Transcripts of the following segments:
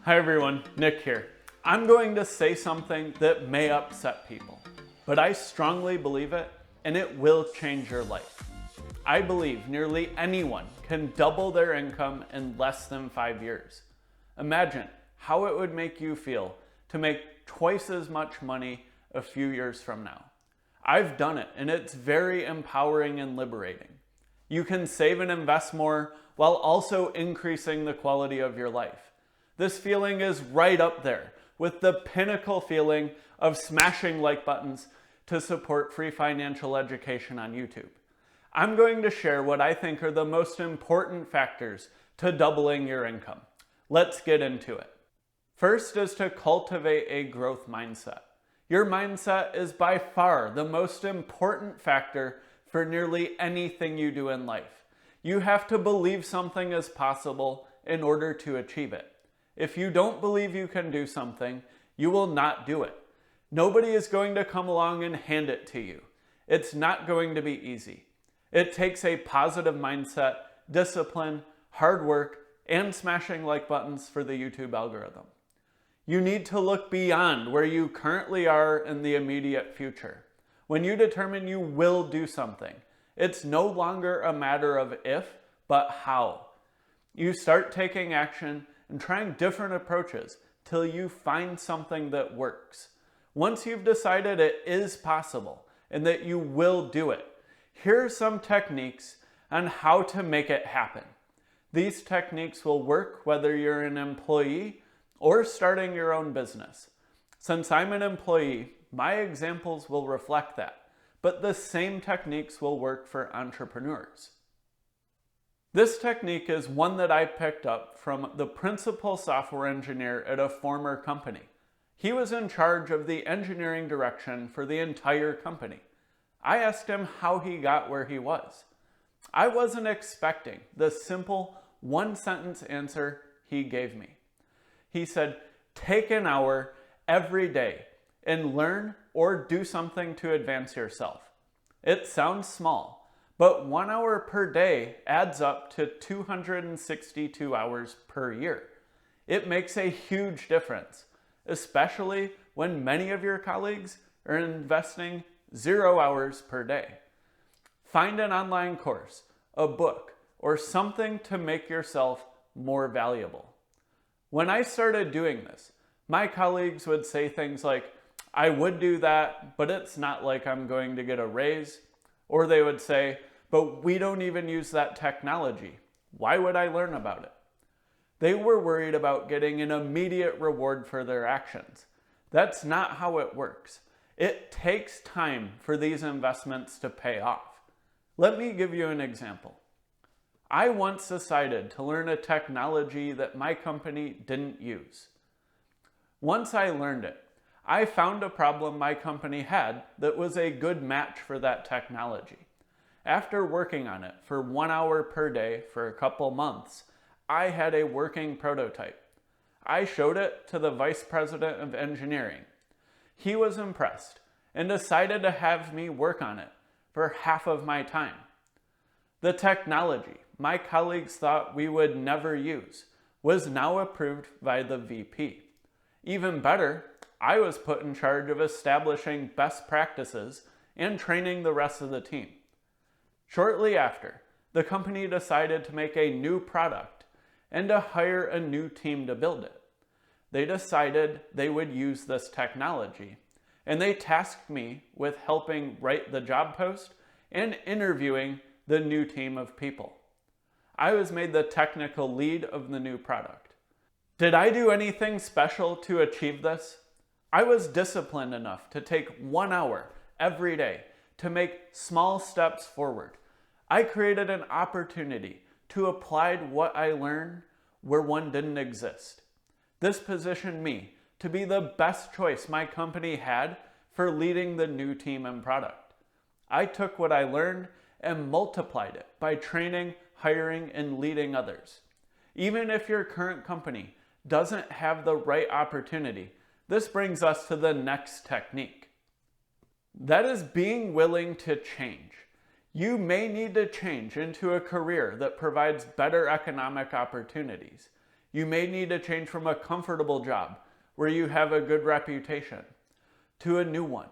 Hi everyone, Nick here. I'm going to say something that may upset people, but I strongly believe it and it will change your life. I believe nearly anyone can double their income in less than 5 years. Imagine how it would make you feel to make twice as much money a few years from now. I've done it and it's very empowering and liberating. You can save and invest more while also increasing the quality of your life. This feeling is right up there with the pinnacle feeling of smashing like buttons to support free financial education on YouTube. I'm going to share what I think are the most important factors to doubling your income. Let's get into it. First is to cultivate a growth mindset. Your mindset is by far the most important factor for nearly anything you do in life. You have to believe something is possible in order to achieve it. If you don't believe you can do something, you will not do it. Nobody is going to come along and hand it to you. It's not going to be easy. It takes a positive mindset, discipline, hard work, and smashing like buttons for the YouTube algorithm. You need to look beyond where you currently are in the immediate future. When you determine you will do something, it's no longer a matter of if, but how. You start taking action and trying different approaches till you find something that works. Once you've decided it is possible and that you will do it, here are some techniques on how to make it happen. These techniques will work whether you're an employee or starting your own business. Since I'm an employee, my examples will reflect that, but the same techniques will work for entrepreneurs. This technique is one that I picked up from the principal software engineer at a former company. He was in charge of the engineering direction for the entire company. I asked him how he got where he was. I wasn't expecting the simple one-sentence answer he gave me. He said, take an hour every day and learn or do something to advance yourself. It sounds small, but 1 hour per day adds up to 262 hours per year. It makes a huge difference, especially when many of your colleagues are investing 0 hours per day. Find an online course, a book, or something to make yourself more valuable. When I started doing this, my colleagues would say things like, I would do that, but it's not like I'm going to get a raise. Or they would say, but we don't even use that technology. Why would I learn about it? They were worried about getting an immediate reward for their actions. That's not how it works. It takes time for these investments to pay off. Let me give you an example. I once decided to learn a technology that my company didn't use. Once I learned it, I found a problem my company had that was a good match for that technology. After working on it for 1 hour per day for a couple months, I had a working prototype. I showed it to the vice president of engineering. He was impressed and decided to have me work on it for half of my time. The technology my colleagues thought we would never use was now approved by the VP. Even better, I was put in charge of establishing best practices and training the rest of the team. Shortly after, the company decided to make a new product and to hire a new team to build it. They decided they would use this technology, and they tasked me with helping write the job post and interviewing the new team of people. I was made the technical lead of the new product. Did I do anything special to achieve this? I was disciplined enough to take 1 hour every day to make small steps forward. I created an opportunity to apply what I learned where one didn't exist. This positioned me to be the best choice my company had for leading the new team and product. I took what I learned and multiplied it by training, hiring, and leading others. Even if your current company doesn't have the right opportunity, this brings us to the next technique. That is being willing to change. You may need to change into a career that provides better economic opportunities. You may need to change from a comfortable job where you have a good reputation to a new one.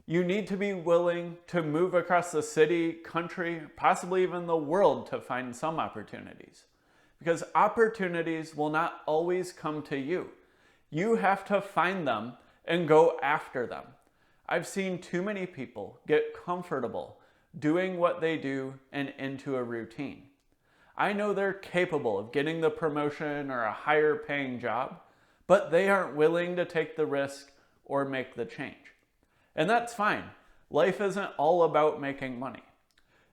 You need to be willing to move across the city, country, possibly even the world to find some opportunities. Because opportunities will not always come to you. You have to find them and go after them. I've seen too many people get comfortable doing what they do and into a routine. I know they're capable of getting the promotion or a higher paying job, but they aren't willing to take the risk or make the change. And that's fine. Life isn't all about making money.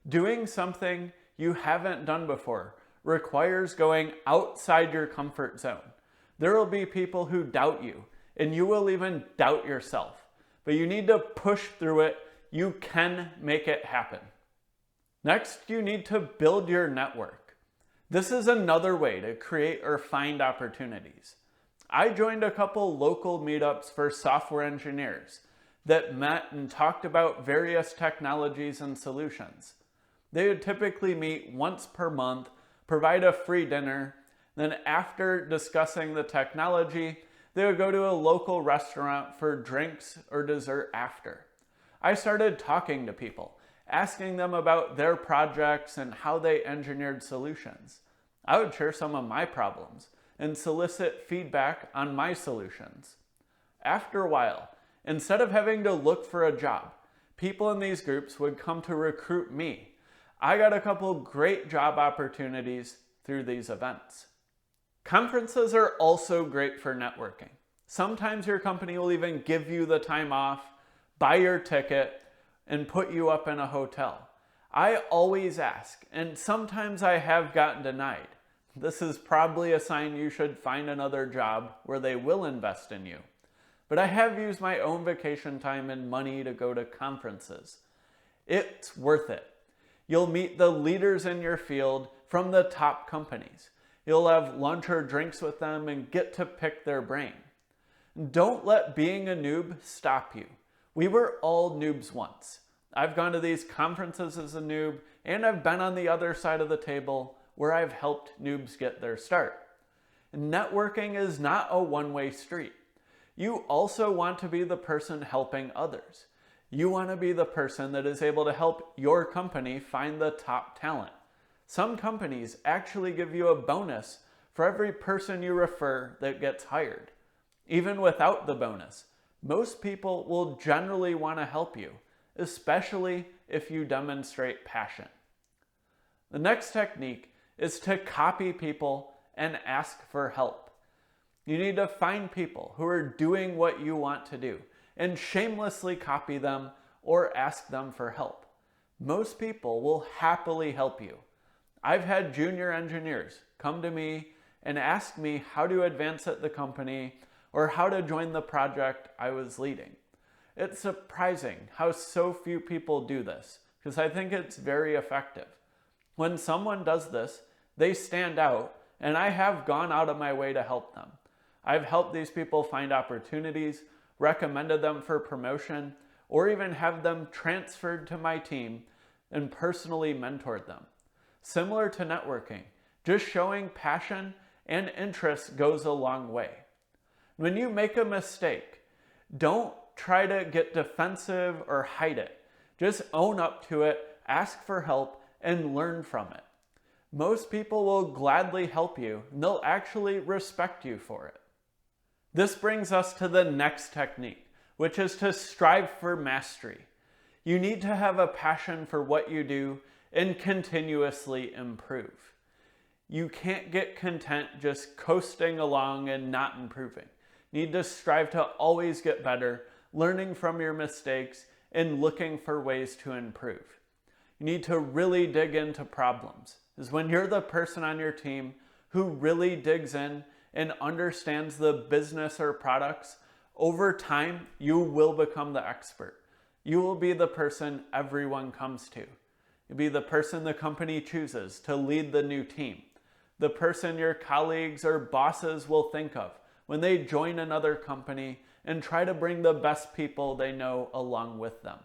Doing something you haven't done before requires going outside your comfort zone. There will be people who doubt you, and you will even doubt yourself. But you need to push through it. You can make it happen. Next, you need to build your network. This is another way to create or find opportunities. I joined a couple local meetups for software engineers that met and talked about various technologies and solutions. They would typically meet once per month, provide a free dinner, then after discussing the technology, they would go to a local restaurant for drinks or dessert after. I started talking to people, asking them about their projects and how they engineered solutions. I would share some of my problems and solicit feedback on my solutions. After a while, instead of having to look for a job, people in these groups would come to recruit me. I got a couple great job opportunities through these events. Conferences are also great for networking. Sometimes your company will even give you the time off, buy your ticket, and put you up in a hotel. I always ask, and sometimes I have gotten denied. This is probably a sign you should find another job where they will invest in you. But I have used my own vacation time and money to go to conferences. It's worth it. You'll meet the leaders in your field from the top companies. You'll have lunch or drinks with them and get to pick their brain. Don't let being a noob stop you. We were all noobs once. I've gone to these conferences as a noob, and I've been on the other side of the table where I've helped noobs get their start. Networking is not a one-way street. You also want to be the person helping others. You want to be the person that is able to help your company find the top talent. Some companies actually give you a bonus for every person you refer that gets hired. Even without the bonus, most people will generally want to help you, especially if you demonstrate passion. The next technique is to copy people and ask for help. You need to find people who are doing what you want to do and shamelessly copy them or ask them for help. Most people will happily help you. I've had junior engineers come to me and ask me how to advance at the company or how to join the project I was leading. It's surprising how so few people do this because I think it's very effective. When someone does this, they stand out, and I have gone out of my way to help them. I've helped these people find opportunities, recommended them for promotion, or even have them transferred to my team and personally mentored them. Similar to networking, just showing passion and interest goes a long way. When you make a mistake, don't try to get defensive or hide it. Just own up to it, ask for help, and learn from it. Most people will gladly help you, and they'll actually respect you for it. This brings us to the next technique, which is to strive for mastery. You need to have a passion for what you do and continuously improve. You can't get content just coasting along and not improving. You need to strive to always get better, learning from your mistakes, and looking for ways to improve. You need to really dig into problems. Because when you're the person on your team who really digs in and understands the business or products, over time, you will become the expert. You will be the person everyone comes to. You'll be the person the company chooses to lead the new team. The person your colleagues or bosses will think of when they join another company and try to bring the best people they know along with them.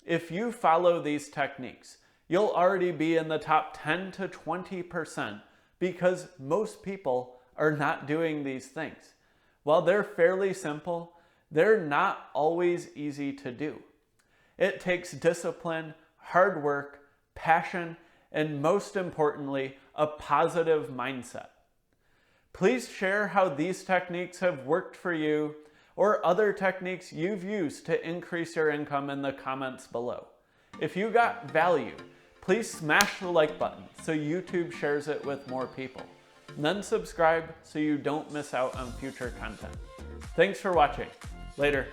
If you follow these techniques, you'll already be in the top 10 to 20% because most people are not doing these things. While they're fairly simple, they're not always easy to do. It takes discipline, hard work, passion, and most importantly, a positive mindset. Please share how these techniques have worked for you or other techniques you've used to increase your income in the comments below. If you got value, please smash the like button so YouTube shares it with more people. And then subscribe so you don't miss out on future content. Thanks for watching. Later.